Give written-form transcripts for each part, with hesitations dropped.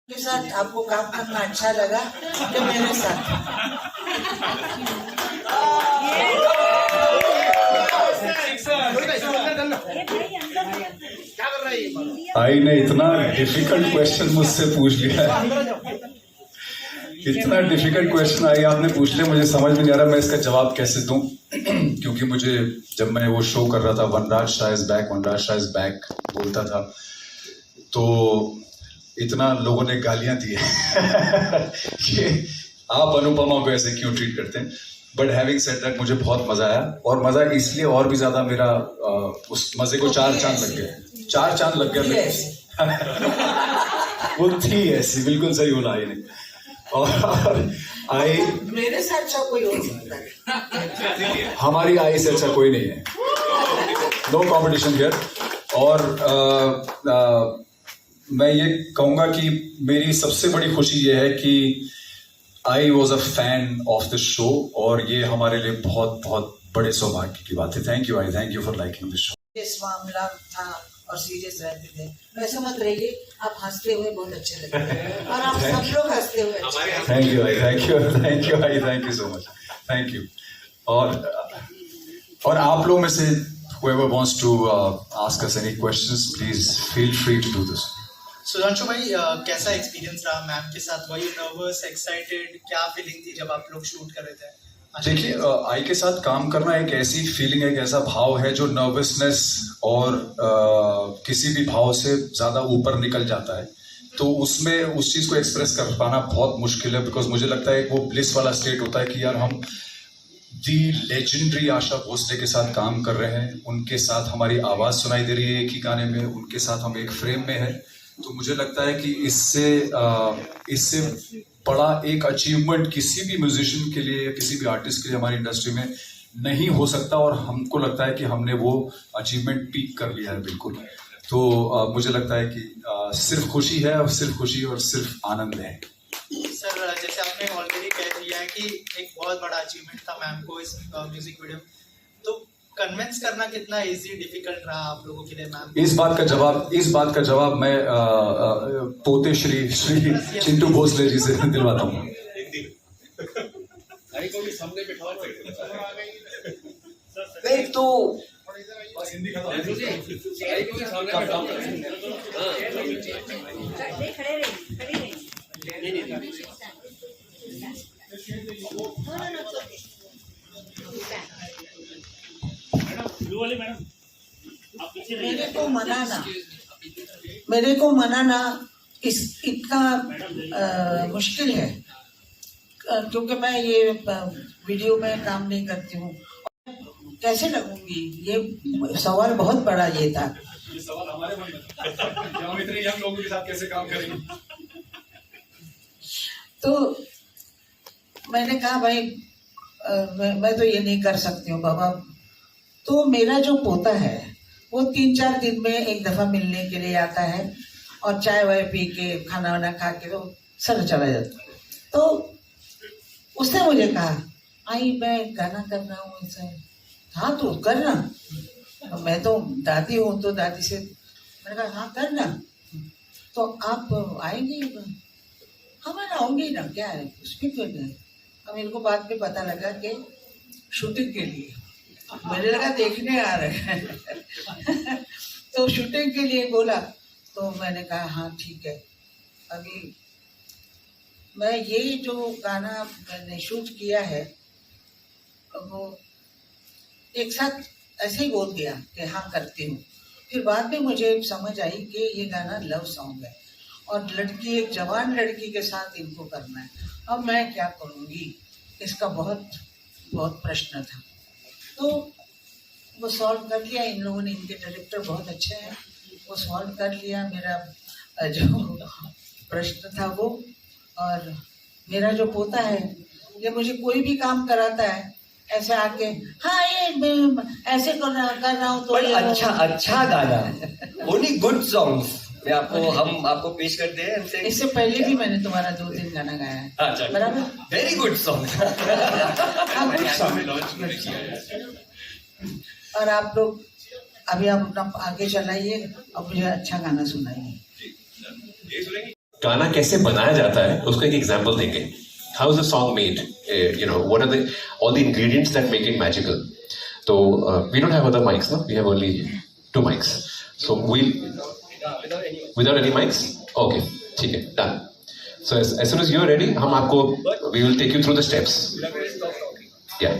के साथ आपको काम करना अच्छा लगा कि मेरे साथ? आई ने इतना डिफिकल्ट क्वेश्चन मुझसे पूछ लिया है। इतना डिफिकल्ट क्वेश्चन आई आपने पूछ लिया, मुझे समझ में नहीं आ रहा मैं इसका जवाब कैसे दूं। क्योंकि मुझे जब मैं वो शो कर रहा था वनराज शाह इज बैक बोलता था, तो इतना लोगों ने गालियां दी कि आप अनुपमा को ऐसे क्यों ट्रीट करते हैं। बट हैविंग सेड दैट मुझे बहुत मजा आया, और मजा इसलिए और भी ज्यादा मेरा उस मजे को 4 चांद लग गए। 4 चांद लग गया। वो थी ऐसी, बिल्कुल सही बोला आई ने। और आई मेरे से अच्छा कोई हो सकता है? हमारी आई से अच्छा कोई नहीं है, नो कॉम्पिटिशन हियर। और मैं ये कहूंगा कि मेरी सबसे बड़ी खुशी ये है कि I was a fan of the show, और ये हमारे लिए बहुत बहुत बड़े सौभाग्य की बात है। Thank you I, thank you for liking this show. इस मामला था और सीरियस रहते थे, वैसे मत रहिए, आप हंसते हुए बहुत अच्छे लगते हैं और आप सब लोग हंसते हुए अच्छे लगते हैं। Thank you I, thank you I, thank you so much, thank you. और आप लोग में से whoever wants to ask us any questions, please feel free to do this. Sudhanshu भाई, कैसा एक्सपीरियंस रहा मैम के साथ? Were you nervous, excited? क्या फीलिंग थी जब आप लोग शूट कर रहे थे? देखिए, आई के साथ काम करना एक ऐसी फीलिंग है, एक ऐसा भाव है जो नर्वसनेस और किसी भी भाव से ज्यादा ऊपर निकल जाता है। तो उसमें उस चीज को एक्सप्रेस कर पाना बहुत मुश्किल है, बिकॉज मुझे लगता है वो ब्लिस वाला स्टेट होता है कि यार हम दी लेजेंडरी आशा भोसले के साथ काम कर रहे हैं, उनके साथ हमारी आवाज सुनाई दे रही है एक ही गाने में, उनके साथ हम एक फ्रेम में है। तो मुझे लगता है कि इससे बड़ा एक अचीवमेंट किसी भी म्यूजिशियन के लिए या किसी भी आर्टिस्ट के लिए हमारी इंडस्ट्री में नहीं हो सकता, और हमको लगता है कि हमने वो अचीवमेंट पीक कर लिया है बिल्कुल। तो मुझे लगता है कि सिर्फ खुशी है, और सिर्फ खुशी और सिर्फ आनंद है। सर, जैसे आपने ऑलरेडी कह दिया है कि एक बहुत बड़ा अचीवमेंट था मैम को इस म्यूजिक वीडियो, तो कन्विंस करना कितना इजी डिफिकल्ट रहा आप लोगों के लिए मैम? इस बात का जवाब मैं पोते श्री चिंटू भोसले जी से दिलवाता हूँ। एक तो मेरे को मनाना इतना मुश्किल है, क्योंकि मैं ये वीडियो में काम नहीं करती हूँ। कैसे लगूंगी, ये सवाल बहुत बड़ा ये था। ये सवाल हमारे मन में था कि हम इतने यंग लोगों के साथ कैसे काम करेंगे। तो मैंने कहा भाई मैं तो ये नहीं कर सकती हूँ बाबा। तो मेरा जो पोता है वो 3-4 दिन में एक दफा मिलने के लिए आता है, और चाय वाय पी के खाना वाना खा के तो सर चला जाता। तो उसने मुझे कहा आई मैं गाना कर रहा हूँ ऐसे। हाँ तो करना, मैं तो दादी हूँ, तो दादी से मैंने कहा हाँ करना। तो आप आएंगे? हाँ मैं आऊंगी ना, क्या है उसमें क्यों नहीं। अब मेरे को बाद में पता लगा कि शूटिंग के लिए, मैंने लगा देखने आ रहे हैं। तो शूटिंग के लिए बोला, तो मैंने कहा हाँ ठीक है। अभी मैं ये जो गाना मैंने शूट किया है वो एक साथ ऐसे ही बोल दिया कि हाँ करती हूँ। फिर बाद में मुझे समझ आई कि ये गाना लव सॉन्ग है, और लड़की, एक जवान लड़की के साथ इनको करना है। अब मैं क्या करूँगी, इसका बहुत बहुत प्रश्न था। तो वो सॉल्व कर लिया इन लोगों ने, इनके डायरेक्टर बहुत अच्छे हैं, वो सॉल्व कर लिया मेरा जो प्रश्न था वो। और मेरा जो पोता है ये मुझे कोई भी काम कराता है ऐसे आके, हाँ ये मैं ऐसे कर रहा हूँ। तो अच्छा गाना, ओनली गुड सॉन्ग्स मैं हम आपको पेश करते हैं। इससे पहले भी मैंने तुम्हारा 2-3 गाना गाया है। अच्छा, बराबर, वेरी गुड सॉन्ग। और आप लोग अभी आप अपना आगे चलाइए और मुझे अच्छा गाना सुनाइए। गाना कैसे बनाया जाता है उसको एक एग्जांपल देंगे. How is a song made? What are all the ingredients that make it magical? So we don't have other mics, no? We have only 2 mics. So without any mics? Okay, ठीक है, done. So as soon as you are ready, we will take you through the steps. Yeah.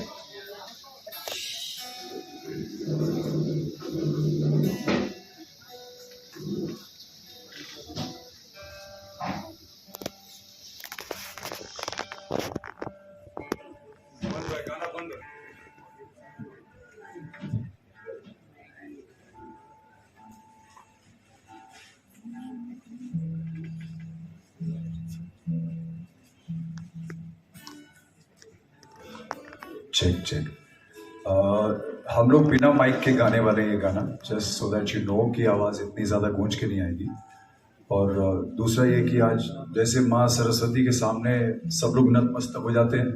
Check. हम लोग बिना mic के गाने वाले ये गाना, just so that you know कि आवाज़ इतनी ज़्यादा गूंज के नहीं आएगी. और दूसरा ये कि आज जैसे माँ सरस्वती के सामने सब लोग नतमस्तक हो जाते हैं,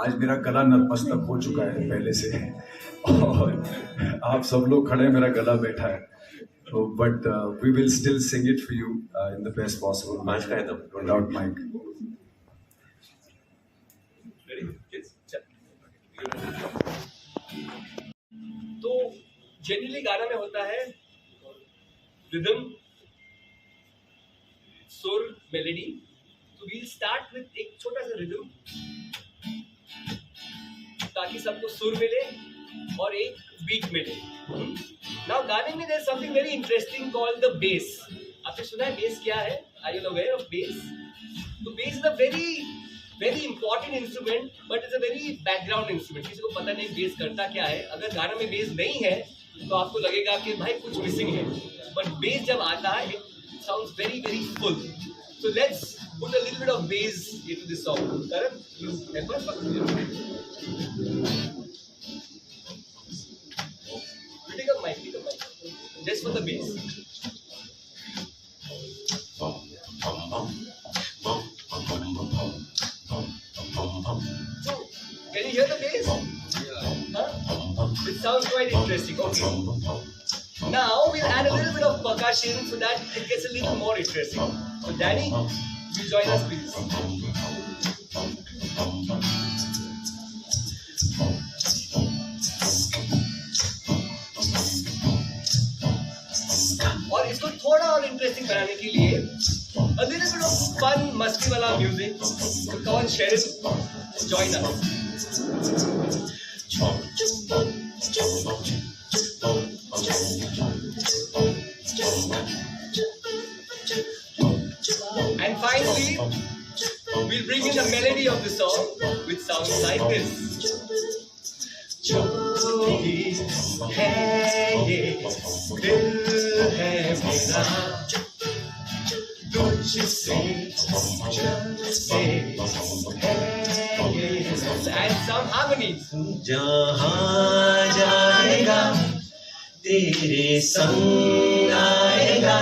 आज मेरा गला नतमस्तक हो चुका है पहले से. और आप सब लोग खड़े, मेरा गला बैठा है. तो but we will still sing it for you in the best possible without mic. तो जनरली गाना में होता है रिदम, सुर, मेलोडी. तो वील स्टार्ट विद एक छोटा सा रिदम ताकि सबको सुर मिले और एक बीट मिले. नाउ गाने में there is something very interesting called the bass. आपने सुना है बेस क्या है? Are you aware of bass? तो bass is a very important instrument, but is a very background instrument. किसी को पता नहीं बेस करता क्या है. अगर गाना में बेस नहीं है तो आपको लगेगा कि भाई कुछ मिसिंग है, बट बेस जब आता है it sounds very full. So let's put a little bit of base into this song. Karan, you help us. Pick up mic, just for the bass. So, can you hear the bass? Huh? It sounds quite interesting. Okay. Now we'll add a little bit of percussion so that it gets a little more interesting. So Danny, you join us please. और इसको थोड़ा और interesting बनाने के लिए a little bit of fun मस्ती वाला music. So come on, Sheryl, join us. And finally, we'll bring in the melody of the song, which sounds like this. जो भी है ये दिल है मेरा, तुझसे जबसे है ये. And some harmonies. जहाँ जाएगा तेरे संग आएगा,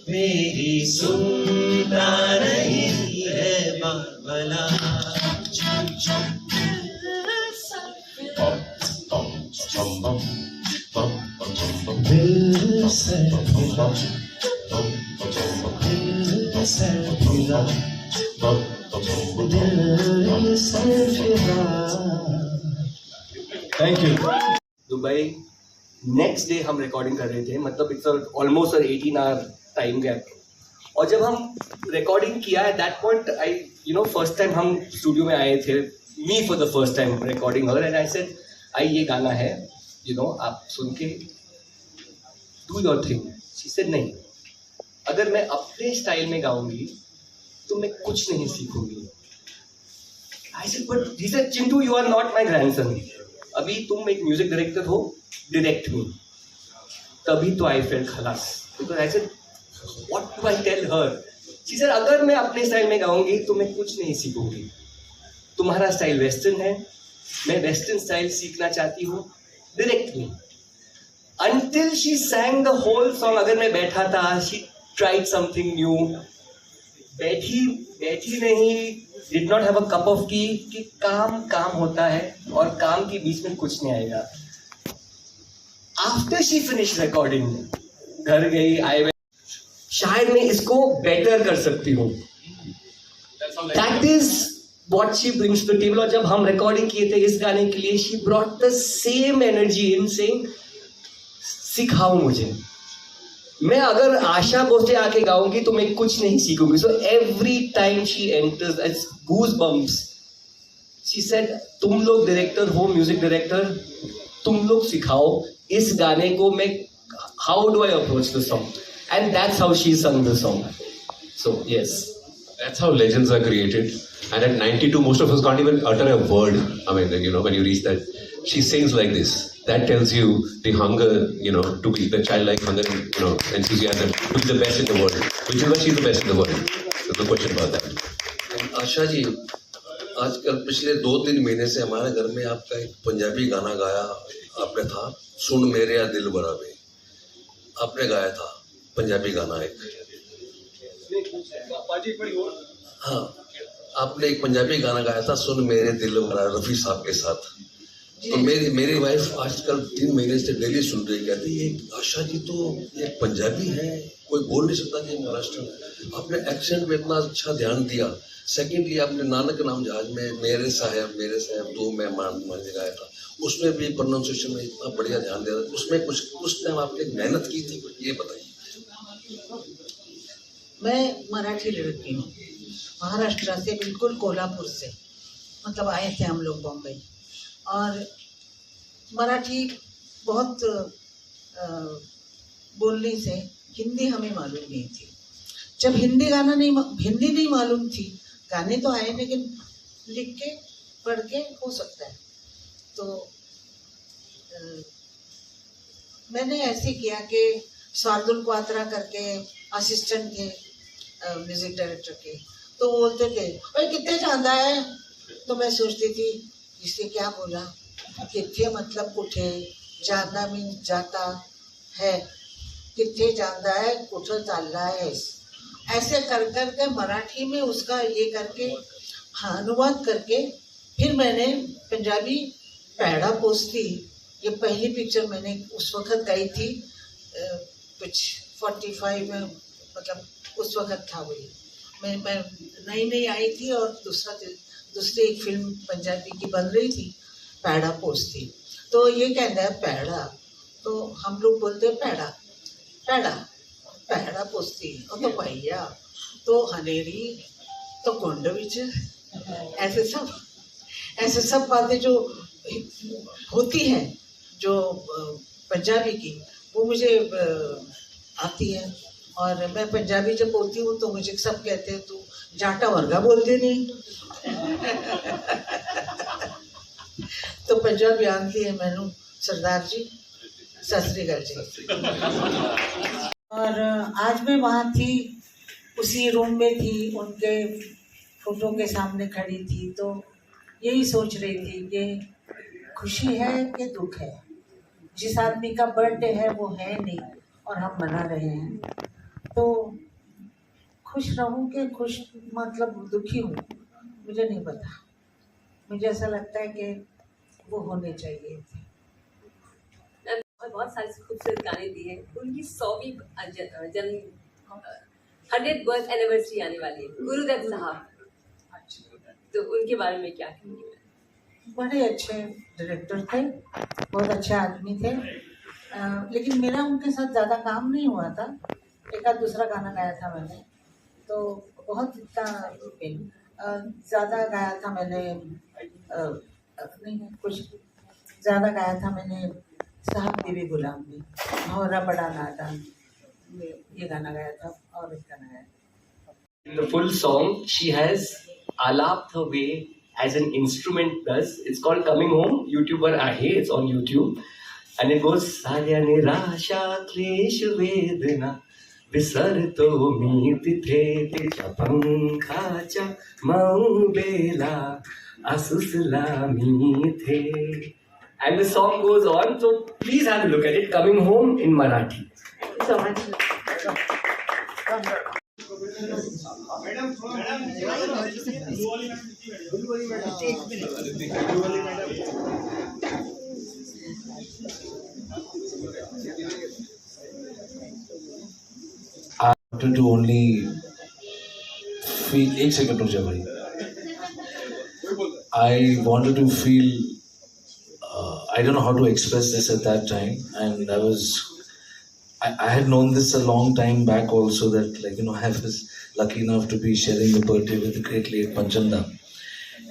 मेरी सुनता नहीं है बाबला. दिल से मिला, दिल से मिला, दिल से फिरा. Thank you. Dubai next day हम रिकॉर्डिंग कर रहे थे, मतलब it's almost 18 hour time gap. और जब हम रिकॉर्डिंग किया है that point, I first time हम स्टूडियो में आए थे, me for the first time recording her, and I said ये गाना है, आप सुन के do your thing. She said नहीं, अगर मैं अपने स्टाइल में गाऊंगी तो मैं कुछ नहीं सीखूंगी. I said but he said Chintu you are not my grandson, अभी तुम एक म्यूजिक डायरेक्टर हो, डायरेक्ट मी. तभी तो आई फेल्ट खलास. Because I said what do I tell her. She said अगर मैं अपने स्टाइल में गाऊंगी तो मैं कुछ नहीं सीखूंगी. तुम्हारा स्टाइल वेस्टर्न है, मैं वेस्टर्न स्टाइल सीखना चाहती हूँ, direct me. Until she sang the whole song, अगर मैं बैठा था, she tried something new. बैठी नहीं, did not have a cup of tea, कि काम होता है और काम के बीच में कुछ नहीं आएगा. After she finished recording, घर गई, शायद मैं इसको बेटर कर सकती हूँ. That is what she brings to the table. और जब हम रिकॉर्डिंग किए थे इस गाने के लिए, she brought the same energy in saying, सिखाओ मुझे. मैं अगर आशा भोसले आके गाऊंगी तो मैं कुछ नहीं सीखूंगी. So every time she enters, it's goosebumps. She said, तुम लोग डायरेक्टर हो, म्यूजिक डायरेक्टर, तुम लोग सिखाओ इस गाने को. मैं how do I approach the song? And that's how she sung the song. So yes. That's how legends are created. And at 92, most of us can't even utter a word. I mean, you know, when you reach that, she sings like this. That tells you the hunger, you know, to be the childlike hunger, you know, enthusiasm, to be the best in the world. Which is why she's the best in the world. There's no question about that. Asha ji, आजकल पिछले 2-3 महीने से हमारे घर में आपका एक पंजाबी गाना गाया आपने था, सुन मेरे या दिल बरा में. आपने गाया था पंजाबी गाना एक. हाँ, आपने एक पंजाबी गाना गाया था, सुन मेरे दिल बरा, रफी साहब के साथ. तो मेरी वाइफ आजकल 3 महीने से डेली सुन रही, कहती है आशा जी तो ये पंजाबी है, कोई बोल नहीं सकता कि महाराष्ट्र में. आपने एक्सेंट में इतना अच्छा ध्यान दिया. सेकेंडली आपने नानक नाम जहाज में मेरे साहब दो मैं मान गाया था, उसमें भी प्रोनाउंसिएशन में इतना बढ़िया ध्यान दिया. उसमें कुछ टाइम आपने मेहनत की थी, ये बताइए. मैं मराठी लड़की हूँ, महाराष्ट्र से, बिल्कुल कोल्हापुर से. मतलब आए थे हम लोग बॉम्बे, और मराठी बहुत बोलने से हिंदी हमें मालूम नहीं थी. जब हिंदी नहीं मालूम थी, गाने तो आए लेकिन लिख के पढ़ के हो सकता है. तो मैंने ऐसे किया कि शार्दुल क्वात्रा करके असिस्टेंट थे म्यूजिक डायरेक्टर के, तो बोलते थे भाई कितने जाता है. तो मैं सोचती थी इससे क्या बोला, कितने मतलब कुठे, जाना मीन जाता है, कितने जाता है कुठे चालला है. ऐसे कर के मराठी में उसका ये करके अनुवाद करके फिर मैंने पंजाबी पैड़ा पोस्ती, ये पहली पिक्चर मैंने उस वक्त गाई थी, कुछ 45 में, मतलब उस वक्त था वही. मैं नई आई थी और दूसरी एक फिल्म पंजाबी की बन रही थी, पैड़ा पोस्ती. तो ये कहता है पैड़ा, तो हम लोग बोलते हैं पैड़ा पोस्ती, और तो भैया, तो हनेरी, तो कोंडविच, ऐसे सब बातें जो होती हैं जो पंजाबी की, वो मुझे आती है. और मैं पंजाबी जब बोलती हूँ तो मुझे सब कहते हैं तू जाटा वर्गा बोलते नहीं. तो पंजाबी आती है मैनू सरदार जी, सत श्री अकाल जी. और आज मैं वहाँ थी, उसी रूम में थी, उनके फोटो के सामने खड़ी थी, तो यही सोच रही थी कि खुशी है कि दुख है. जिस आदमी का बर्थडे है वो है नहीं और हम मना रहे हैं, तो खुश रहूं कि खुश मतलब दुखी हूँ, मुझे नहीं पता. मुझे ऐसा लगता है कि वो होने चाहिए थे. और बहुत सारे खूबसूरत गाने दिए. उनकी 100वीं जन्म 100th बर्थ एनिवर्सरी आने वाली है, गुरुदत्त साहब. तो उनके बारे में क्या कहेंगे? बड़े अच्छे डायरेक्टर थे, बहुत अच्छे आदमी थे, लेकिन मेरा उनके साथ ज़्यादा काम नहीं हुआ था. एक आध दूसरा गाना गाया था मैंने, तो बहुत इतना ज़्यादा गाया था मैंने, नहीं कुछ ज़्यादा गाया था मैंने साहब देवी गुलाम में, भौरा बड़ा नादा, ये गाना गाया था, और एक गाना गाया था. The full song she has alaped her way as an instrument does. It's called Coming Home. YouTuber आहे, it's on YouTube, and it goes साऱ्या निराशा क्लेश वेदना विसरतो मी तिथे तिच्या पंखाच्या मौबेला आसुसला मी इथे. And the song goes on, so please have a look at it. Coming Home in Marathi. So much. wanted to only feel. एक second रुक जा भाई. I wanted to feel. I don't know how to express this at that time, and I had known this a long time back also, that like, you know, I was lucky enough to be sharing the birthday with the great late Panchanda,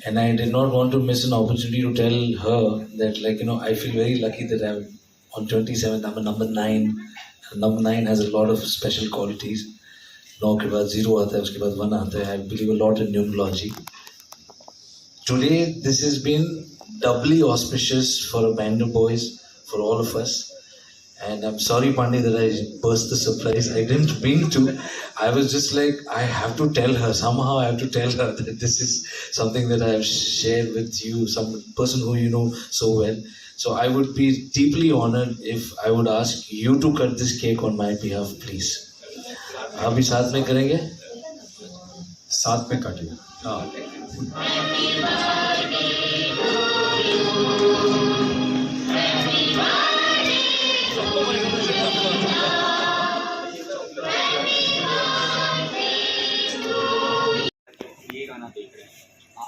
and I did not want to miss an opportunity to tell her that, like, you know, I feel very lucky that I'm on 27th. I'm a number 9. Number 9 has a lot of special qualities. 9 के बाद 0 आता है, उसके बाद 1 आता है. I believe a lot in numerology. Today, this has been doubly auspicious for a band of boys, for all of us. And I'm sorry, Pandey, that I burst the surprise. I didn't mean to. I was just like, I have to tell her. Somehow I have to tell her that this is something that I have shared with you, some person who you know so well. So I would be deeply honored if I would ask you to cut this cake on my behalf, please. अभी साथ में करेंगे? साथ में काटिए. हाँ. ये गाना देख रहे हैं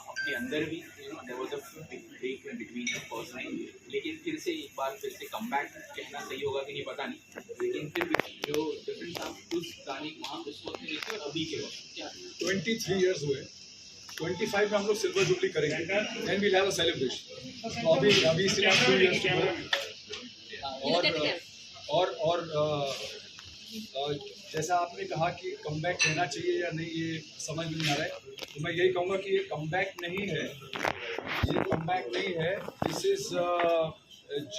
अपने अंदर भी there was a big break in between the first line, लेकिन फिर से एक बार फिर से कमबैक कहना सही होगा कि नहीं पता नहीं, लेकिन फिर जो डिफरेंस आप उस गाने वहाँ उस वक्त में देखते और अभी के वक्त क्या 23 इयर्स हुए. 25 में हम लोग सिल्वर जुबली करेंगे, then we'll have a celebration. अभी सिर्फ 2 इयर्स और जैसा आपने कहा कि कमबैक कहना चाहिए या नहीं, ये समझ में नहीं आ रहा है. तो मैं यही कहूँगा कि ये कमबैक नहीं है, ये कमबैक नहीं है. This is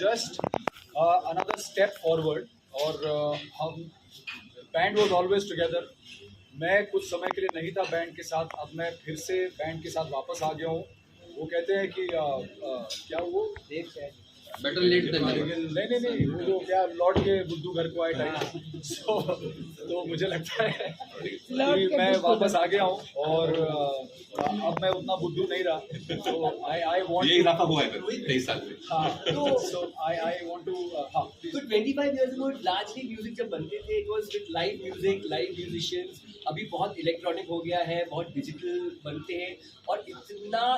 just another step forward. और हम बैंड वाज ऑलवेज टुगेदर. मैं कुछ समय के लिए नहीं था बैंड के साथ, अब मैं फिर से बैंड के साथ वापस आ गया हूँ. वो कहते हैं कि क्या वो बेटर लेट देन नहीं वो जो क्या लौट के बुद्धू घर को आए टाइप. तो मुझे लगता है कि मैं वापस आ गया हूँ और अब मैं उतना बुद्धू नहीं रहा. तो आई वांट ये इजाफा हुआ है 23 साल में. हाँ, so I want to हाँ. तो 25 years ago largely music जब बनते थे, it was with live music, live musicians. अभी बहुत इलेक्ट्रॉनिक हो गया है, बहुत डिजिटल बनते हैं और इतना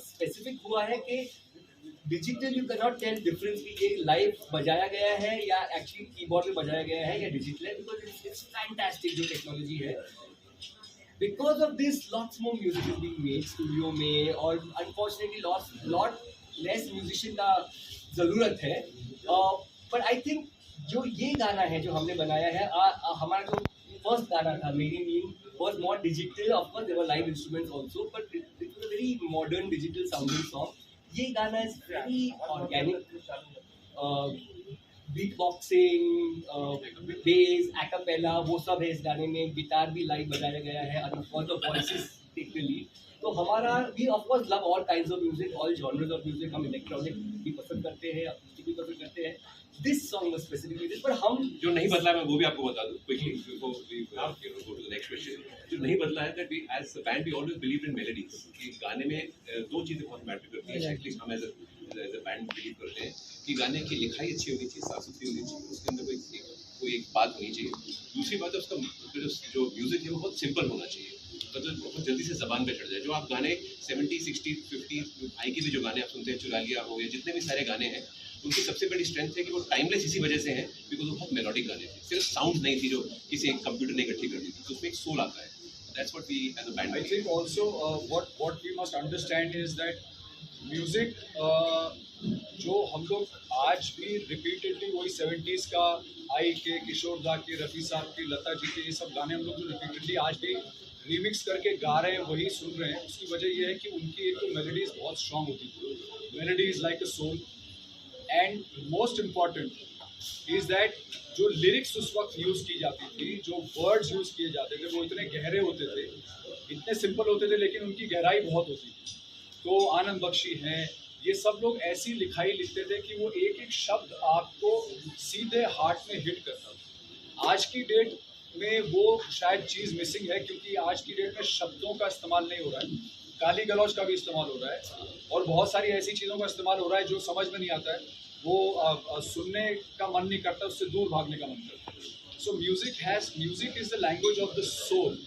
स्पेसिफिक हुआ है कि digital you can not tell difference कि ये लाइव बजाया गया है या एक्चुअली कीबोर्ड में बजाया गया है या डिजिटल है, बिकॉज इट्स फैंटास्टिक जो टेक्नोलॉजी है. Because of this lots more music is being made studio में, और अनफॉर्चुनेटली लॉट लेस म्यूजिशियन का ज़रूरत है. बट आई थिंक जो ये गाना है जो हमने बनाया है, हमारा जो फर्स्ट गाना था मेरी नींद was more digital. Of course there were live instruments also, but it was a very modern digital sounding song. ये गाना is very organic, beatboxing, bass, acapella, वो सब है इस गाने में. गिटार भी लाइव बजाया गया है and of course the voices take the lead. तो हमारा we of course love all kinds of music, all genres of music. हम इलेक्ट्रॉनिक भी पसंद करते हैं, अकॉस्टिक भी पसंद करते हैं. This song was specifically this, but हम जो नहीं बदला है मैं वो भी आपको बता दूं quickly before we go to the next question. जो नहीं बदला है that we as a band we always believe in melodies. कि गाने में दो चीजें बहुत मैटर करती हैं, एटलीस्ट हम एज अ बैंड बिलीव करते हैं कि गाने की लिखाई अच्छी होनी चाहिए, साफ सुथरी होनी चाहिए, उसके अंदर कोई एक बात होनी चाहिए. दूसरी बात है उसका जो म्यूजिक है वो बहुत सिंपल होना चाहिए, मतलब बहुत जल्दी से जबान पे चढ़ जाए. जो आप गाने 70, 60, 50 भाई के भी जो गाने आप सुनते हैं, चुरा लिया हो या जितने भी सारे गाने हैं, उनकी सबसे बड़ी स्ट्रेंथ है कि वो टाइमलेस इसी वजह से हैं बिकॉज वो बहुत मेलोडिक गाने थे. सिर्फ साउंड नहीं थी जो किसी एक कंप्यूटर ने इकट्ठी कर दी थी, तो उसमें एक सोल आता है. That's what we as a band. I think also what we must understand is that music जो हम लोग आज भी रिपीटेडली वही 70s का आई के किशोर दा के, रफ़ी साहब की, लता जी के, ये सब गाने हम लोग जो रिपीटेडली आज भी रीमिक्स करके गा रहे हैं वही सुन रहे हैं. उसकी वजह ये है कि उनकी एक तो मेलोडीज बहुत स्ट्रांग होती थी. Melody is like a soul. And most important is that जो लिरिक्स उस वक्त यूज़ की जाती थी, जो वर्ड्स यूज़ किए जाते थे, वो इतने गहरे होते थे, इतने सिंपल होते थे, लेकिन उनकी गहराई बहुत होती थी. तो आनंद बख्शी हैं, ये सब लोग ऐसी लिखाई लिखते थे कि वो एक एक शब्द आपको सीधे हार्ट में हिट करता था. आज की डेट में वो शायद चीज़ मिसिंग है, क्योंकि आज की डेट में शब्दों का इस्तेमाल नहीं हो रहा है, गाली गलौज का भी इस्तेमाल हो रहा है, और बहुत सारी ऐसी चीज़ों का इस्तेमाल हो रहा है जो समझ में नहीं आता है. वो सुनने का मन नहीं करता, उससे दूर भागने का मन करता है. So music is the language of the soul.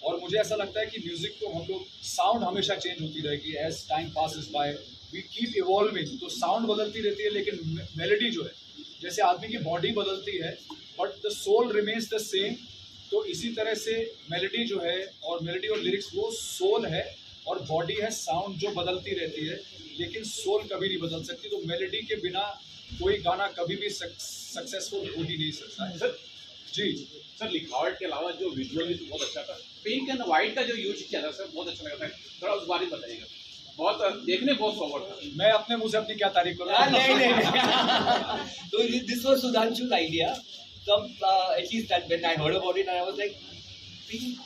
और मुझे ऐसा लगता है कि म्यूजिक को हम लोग, साउंड हमेशा चेंज होती रहेगी as time passes by, we keep evolving. तो साउंड बदलती रहती है लेकिन मेलोडी जो है, जैसे आदमी की बॉडी बदलती है but the soul remains the same. तो इसी तरह से मेलोडी जो है, और मेलोडी और लिरिक्स वो सोल है और बॉडी है साउंड जो बदलती रहती है, लेकिन सोल कभी नहीं बदल सकती. तो मेलोडी के बिना कोई गाना कभी भी सक्सेसफुल हो ही नहीं सकता है. सर जी सर, लिखावट के अलावा जो विजुअल भी बहुत अच्छा था, पिंक एंड व्हाइट का जो यूज किया था सर, बहुत अच्छा लगा था. थोड़ा उस बारे में बताइएगा. बहुत देखने बहुत फॉरवर्ड था. मैं अपने मुंह से अपनी क्या तारीफ करूँ. नहीं. So this was Sudhanshu's idea. At least that when I heard about it, I was like, pink.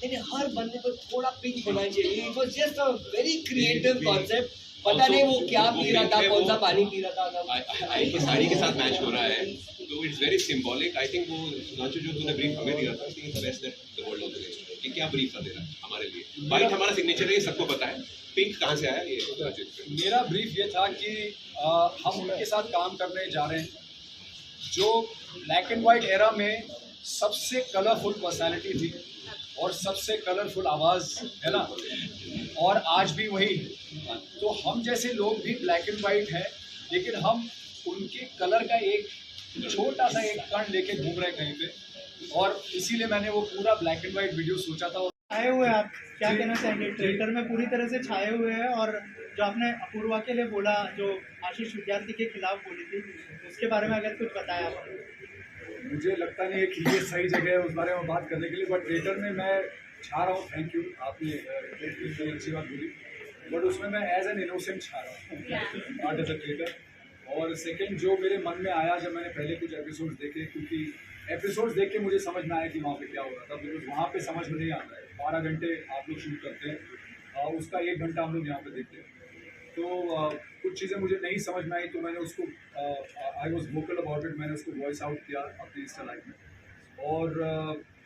नहीं, हर बंदे को थोड़ा पिंक होना चाहिए. It was just a very creative concept. पता नहीं वो क्या पी रहा था, कौन सा पानी पी रहा था. आई की साड़ी के साथ मैच हो रहा है, तो it's very symbolic. I think वो सुधांशु जो तूने ब्रीफ हमें दिया था, I think it's the best that the world of कि क्या ब्रीफ दे रहा है हमारे लिए. व्हाइट हमारा सिग्नेचर है, ये सबको पता है. पिंक कहाँ से आया ये? मेरा ब्रीफ ये था कि हम उनके साथ काम करने जा रहे हैं जो ब्लैक एंड वाइट एरा में सबसे कलरफुल पर्सनालिटी थी और सबसे कलरफुल आवाज़ है ना, और आज भी वही. तो हम जैसे लोग भी ब्लैक एंड वाइट हैं, लेकिन हम उनके कलर का एक छोटा सा एक कण लेके घूम रहे हैं कहीं पे, और इसीलिए मैंने वो पूरा ब्लैक एंड वाइट वीडियो सोचा था. छाए हुए हैं आप, क्या कहना चाहेंगे? ट्विटर में पूरी तरह से छाए हुए हैं, और जो आपने अपूर्वा के लिए बोला, जो आशीष विद्यार्थी के खिलाफ बोली थी, उसके बारे में अगर कुछ बताया आप. मुझे लगता नहीं है कि ये सही जगह है उस बारे में बात करने के लिए, बट ट्विटर में मैं छा रहा हूँ. थैंक यू, आपने अच्छी बात बोली, बट उसमें मैं एज एन इनोसेंट छा रहा हूँ, नॉट एज अ ट्विटर. और सेकंड, जो मेरे मन में आया जब मैंने पहले कुछ एपिसोड्स देखे, क्योंकि एपिसोड्स देख के मुझे समझ में आया कि वहाँ पे क्या हो रहा था, बिकॉज वहाँ पे समझ में नहीं आता है. 12 घंटे आप लोग शूट करते हैं, उसका 1 घंटा हम लोग यहाँ पे देखते हैं. तो कुछ चीज़ें मुझे नहीं समझ में आई, तो मैंने उसको I was vocal about it. मैंने उसको वॉइस आउट किया अपने इंस्टा लाइव में, और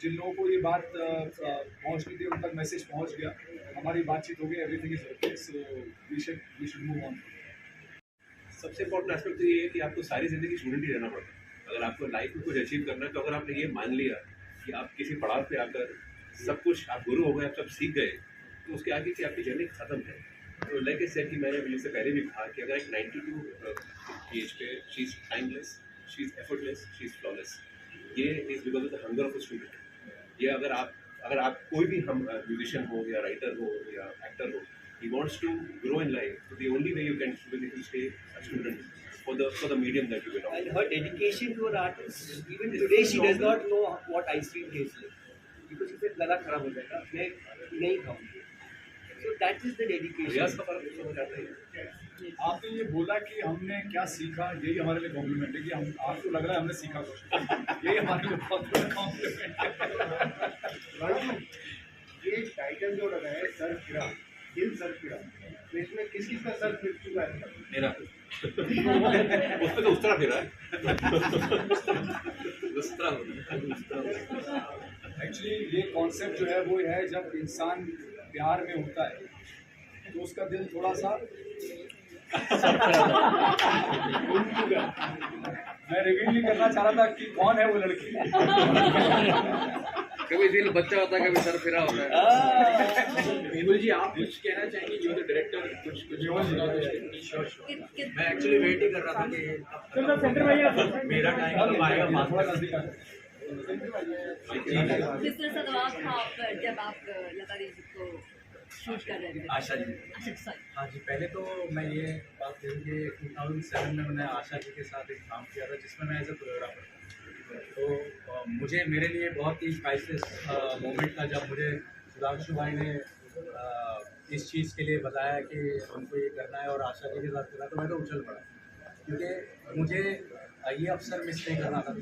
जिन लोगों को ये बात पहुँचनी थी उन तक मैसेज पहुँच गया. हमारी बातचीत हो गई, everything is okay, so we should move on. सबसे इम्पोर्टेंट एस्पेक्ट तो ये है कि आपको सारी जिंदगी स्टूडेंट ही रहना पड़ता है. अगर आपको लाइफ में कुछ अचीव करना है, तो अगर आपने ये मान लिया कि आप किसी पड़ाव पे आकर सब कुछ, आप गुरु हो गए, आप सब सीख गए, तो उसके आगे की आपकी जर्नी खत्म है. तो लाइक आई सेड कि मैंने इससे पहले भी कहा कि अगर एक 92 एज पे she is timeless, she is effortless, she is flawless, ये is because of the hunger of the student. ये अगर आप कोई भी हम म्यूजिशियन हो या राइटर हो या एक्टर हो, he wants to grow in life, so the only way you can stay a student for the medium that you belong. And her dedication to her art is, even today she does not know what ice cream tastes like, because she said गला खराब हो जाएगा, मैं नहीं खाऊंगी. So that is the dedication. रियाज का फर्क समझ आता है. आपने ये बोला कि हमने क्या सीखा, यही हमारे लिए कॉम्प्लीमेंट है कि हम, आपको लग रहा है हमने सीखा कुछ, यही हमारे लिए बहुत बड़ा कॉम्प्लीमेंट है. ये टाइटल जो लगा है, सर फिरा, दिल सर फिरा, तो इसमें किस का सर फिर चुका है? मेरा उस पे तो उस तरह फिरा है. उस तरह. एक्चुअली ये कॉन्सेप्ट जो है वो है, जब इंसान प्यार में होता है तो उसका दिल थोड़ा सा मैं रिवील नहीं करना चाह रहा था कि कौन है वो लड़की. कभी दिल बच्चा होता है, कभी सर फिरा होता है. मेहुल जी, आप कुछ कहना चाहेंगे? जो द डायरेक्टर कुछ मैं एक्चुअली वेट ही कर रहा था कि मेरा टाइम कब आएगा. किस तरह का दबाव था जब आप लता दीदी को शूट कर रहे थे? आशा जी. हाँ जी, पहले तो मैं ये बात करूँ कि 2007 में मैंने आशा जी के साथ एक काम किया था, जिसमें मैं एज ए कोरियोग्राफर था. तो मुझे, मेरे लिए बहुत ही प्राइसलेस मोमेंट था जब मुझे सुधांशु भाई ने इस चीज़ के लिए बताया कि हमको ये करना है और आशा जी के साथ करना, तो मैं तो उछल पड़ा, क्योंकि मुझे ये अवसर मिस नहीं करना था.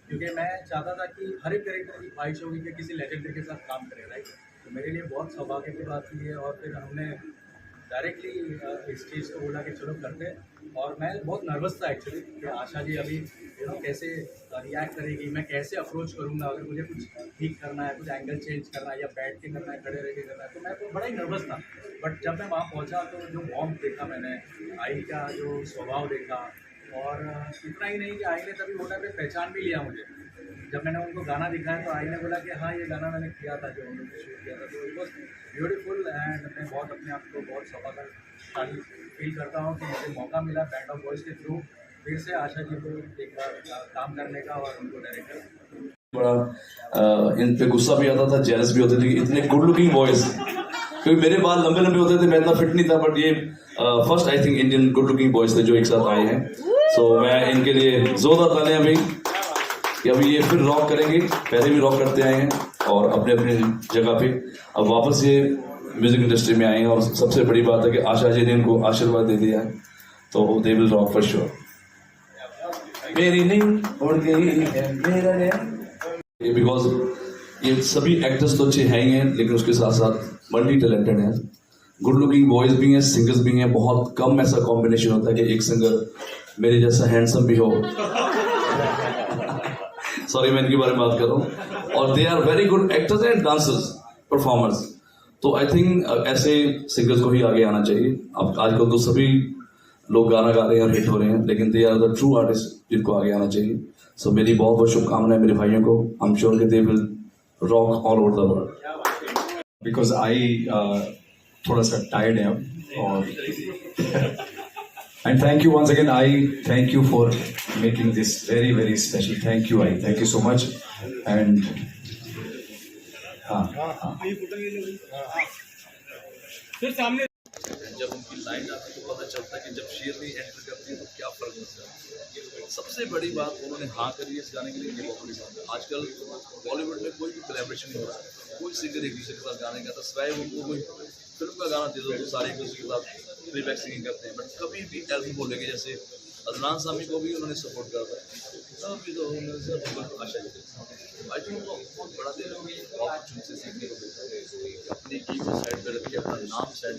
क्योंकि मैं चाहता था कि हर एक कैरेक्टर की ख्वाहिश होगी कि किसी लेजेंडरी के साथ काम करें, राइट. तो मेरे लिए बहुत सौभाग्य की बात थी है, और फिर हमने डायरेक्टली इस चीज़ को बोला कि चलो करते. और मैं बहुत नर्वस था एक्चुअली कि आशा जी अभी कैसे रिएक्ट करेगी, मैं कैसे अप्रोच करूँगा, अगर मुझे कुछ ठीक करना है, कुछ एंगल चेंज करना है, या बैठ के करना है, खड़े रह के करना है, तो मैं तो बड़ा ही नर्वस था. बट जब मैं वहाँ पहुँचा तो जो वार्म देखा मैंने, आई का जो स्वभाव देखा, और इतना ही नहीं कि आई ने तभी बोला पे पहचान भी लिया मुझे, जब मैंने उनको गाना दिखाया तो आई ने बोला कि हाँ ये गाना मैंने किया था जो हम लोग ने शूट किया था, तो इट वॉज ब्यूटीफुल एंड मैं बहुत अपने आप को बहुत सौभाग्यशाली फील करता हूँ कि मुझे मौका मिला बैंड ऑफ बॉयज़ के थ्रू फिर से आशा जी को एक बार काम करने का और उनको डायरेक्ट करने का। बड़ा इन पे गुस्सा भी आता था, जेलस भी होते थे कि इतने गुड लुकिंग बॉयज, क्योंकि मेरे बाल लंबे लंबे होते थे, मैं इतना फिट नहीं था, बट ये first I think Indian good looking boys थे जो एक साथ आए हैं। सो मैं इनके लिए जोरदार तालियां अभी कि अभी ये फिर रॉक करेंगे, पहले भी रॉक करते आए हैं और अपने अपने जगह पे अब वापस ये म्यूजिक इंडस्ट्री में आए हैं। और सबसे बड़ी बात है कि आशा जी ने इनको आशीर्वाद दे दिया है, तो दे विल रॉक फॉर श्योर। मेरी नींद उड़ गई है मेरा ये बिकॉज ये सभी एक्टर्स तो अच्छे हैं ही हैं, लेकिन उसके साथ साथ मल्टी टैलेंटेड हैं, गुड लुकिंग बॉयज भी हैं, सिंगर्स भी हैं। बहुत कम ऐसा कॉम्बिनेशन होता है कि एक सिंगर मेरे जैसा हैंडसम भी हो सॉरी मैं इनके बारे में बात कर रहा हूँ, और they are very good actors and dancers performers. तो आई थिंक ऐसे सिंगर्स को ही आगे आना चाहिए। अब आजकल तो सभी लोग गाना गा रहे हैं और हिट हो रहे हैं, लेकिन they are the true artist जिनको आगे आना चाहिए। सो मेरी बहुत बहुत शुभकामनाएं मेरे भाइयों को। आई एम श्योर कि they will rock all over the world. Because I थोड़ा सा टायर्ड है अब, और and thank you once again, I thank you for making this very very special. Thank you, I thank you so much. And हाँ जब उनकी line आती है तो पता चलता है कि जब शेरनी एंटर करती है तो क्या फर्क होता है। सबसे बड़ी बात उन्होंने हाँ करी है इस गाने के लिए, ये बहुत बड़ी बात है। आजकल बॉलीवुड में कोई भी कोलैबोरेशन नहीं हो रहा है, कोई सिंगर एक दूसरे के साथ गाने गाता, सिवाय उनको कोई फिल्म का गाना दे दो तो सारे एक दूसरे के साथ प्लेबैक सिंगिंग करते हैं, बट कभी भी एल्बम को लेके जैसे अदनान सामी को भी उन्होंने सपोर्ट करा था, तभी तो आशा आई थिंक उनको बहुत बड़ा दिल है, बहुत कुछ उनसे सीखने को मिलता है। अपनी की साइड पर रखिए, अपना नाम साइड